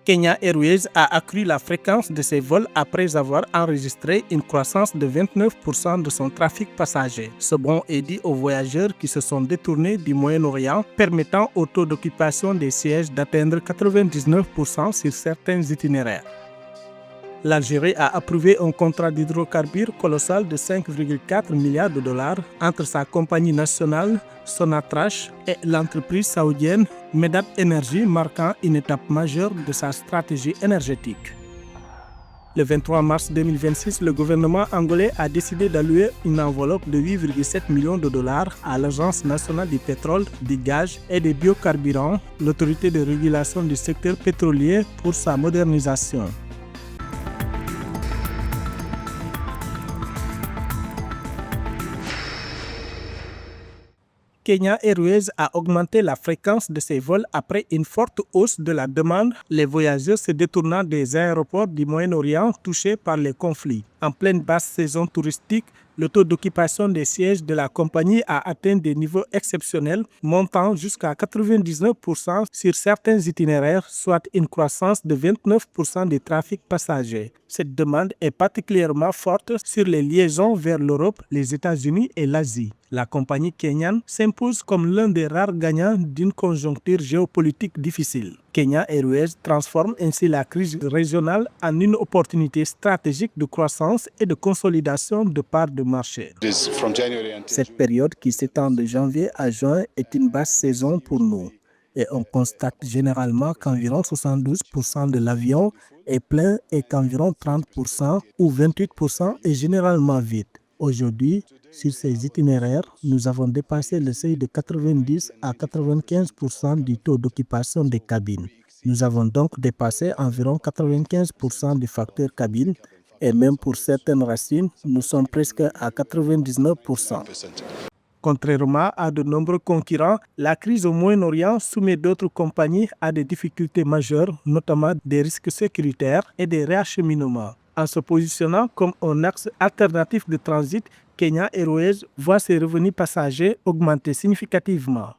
Kenya Airways a accru la fréquence de ses vols après avoir enregistré une croissance de 29% de son trafic passager. Ce bon est dit aux voyageurs qui se sont détournés du Moyen-Orient, permettant au taux d'occupation des sièges d'atteindre 99% sur certains itinéraires. L'Algérie a approuvé un contrat d'hydrocarbures colossal de 5,4 milliards de dollars entre sa compagnie nationale Sonatrach et l'entreprise saoudienne Medad Energy, marquant une étape majeure de sa stratégie énergétique. Le 23 mars 2026, le gouvernement angolais a décidé d'allouer une enveloppe de 8,7 millions de dollars à l'Agence nationale du pétrole, du gaz et des biocarburants, l'autorité de régulation du secteur pétrolier, pour sa modernisation. Kenya Airways a augmenté la fréquence de ses vols après une forte hausse de la demande, les voyageurs se détournant des aéroports du Moyen-Orient touchés par les conflits. En pleine basse saison touristique, le taux d'occupation des sièges de la compagnie a atteint des niveaux exceptionnels, montant jusqu'à 99% sur certains itinéraires, soit une croissance de 29% du trafic passager. Cette demande est particulièrement forte sur les liaisons vers l'Europe, les États-Unis et l'Asie. La compagnie kenyane s'impose comme l'un des rares gagnants d'une conjoncture géopolitique difficile. Kenya Airways transforme ainsi la crise régionale en une opportunité stratégique de croissance et de consolidation de parts de marché. Cette période qui s'étend de janvier à juin est une basse saison pour nous. Et on constate généralement qu'environ 72% de l'avion est plein et qu'environ 30% ou 28% est généralement vide. Aujourd'hui, sur ces itinéraires, nous avons dépassé le seuil de 90 à 95% du taux d'occupation des cabines. Nous avons donc dépassé environ 95% du facteur cabine et même pour certaines racines, nous sommes presque à 99%. Contrairement à de nombreux concurrents, la crise au Moyen-Orient soumet d'autres compagnies à des difficultés majeures, notamment des risques sécuritaires et des réacheminements. En se positionnant comme un axe alternatif de transit, Kenya Airways voit ses revenus passagers augmenter significativement.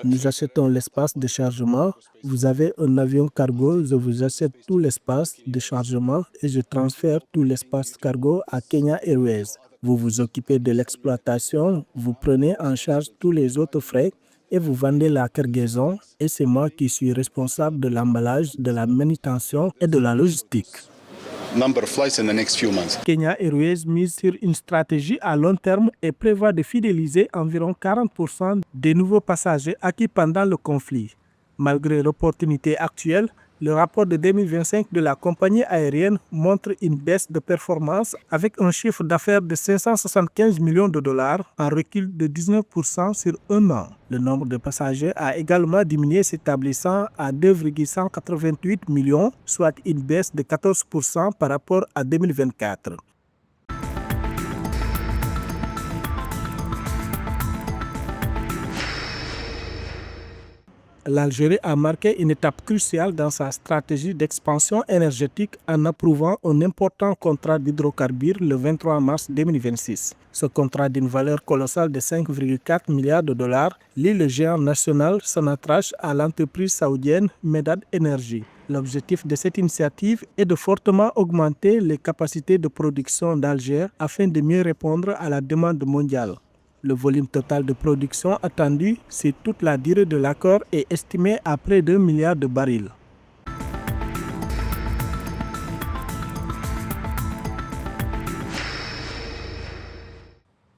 Nous achetons l'espace de chargement. Vous avez un avion cargo, je vous achète tout l'espace de chargement et je transfère tout l'espace cargo à Kenya Airways. Vous vous occupez de l'exploitation, vous prenez en charge tous les autres frais et vous vendez la cargaison et c'est moi qui suis responsable de l'emballage, de la manutention et de la logistique. Kenya Airways mise sur une stratégie à long terme et prévoit de fidéliser environ 40% des nouveaux passagers acquis pendant le conflit. Malgré l'opportunité actuelle, le rapport de 2025 de la compagnie aérienne montre une baisse de performance avec un chiffre d'affaires de 575 millions de dollars, en recul de 19% sur un an. Le nombre de passagers a également diminué, s'établissant à 2,188 millions, soit une baisse de 14% par rapport à 2024. L'Algérie a marqué une étape cruciale dans sa stratégie d'expansion énergétique en approuvant un important contrat d'hydrocarbures le 23 mars 2026. Ce contrat d'une valeur colossale de 5,4 milliards de dollars lie le géant national Sonatrach à l'entreprise saoudienne Medad Energy. L'objectif de cette initiative est de fortement augmenter les capacités de production d'Alger afin de mieux répondre à la demande mondiale. Le volume total de production attendu sur toute la durée de l'accord est estimé à près d'1 milliard de barils.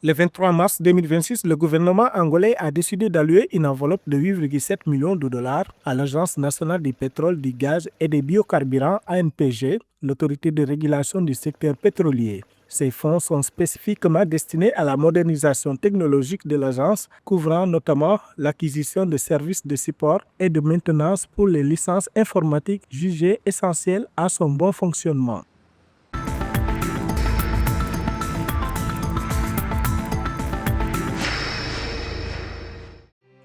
Le 23 mars 2026, le gouvernement angolais a décidé d'allouer une enveloppe de 8,7 millions de dollars à l'Agence nationale du pétrole, du gaz et des biocarburants ANPG, l'autorité de régulation du secteur pétrolier. Ces fonds sont spécifiquement destinés à la modernisation technologique de l'agence, couvrant notamment l'acquisition de services de support et de maintenance pour les licences informatiques jugées essentielles à son bon fonctionnement.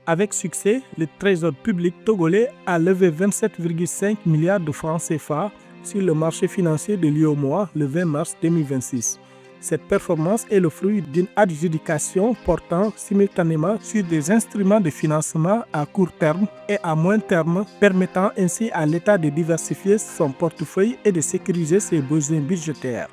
Avec succès, le Trésor public togolais a levé 27,5 milliards de francs CFA sur le marché financier de l'UEMOA le 20 mars 2026. Cette performance est le fruit d'une adjudication portant simultanément sur des instruments de financement à court terme et à moyen terme, permettant ainsi à l'État de diversifier son portefeuille et de sécuriser ses besoins budgétaires.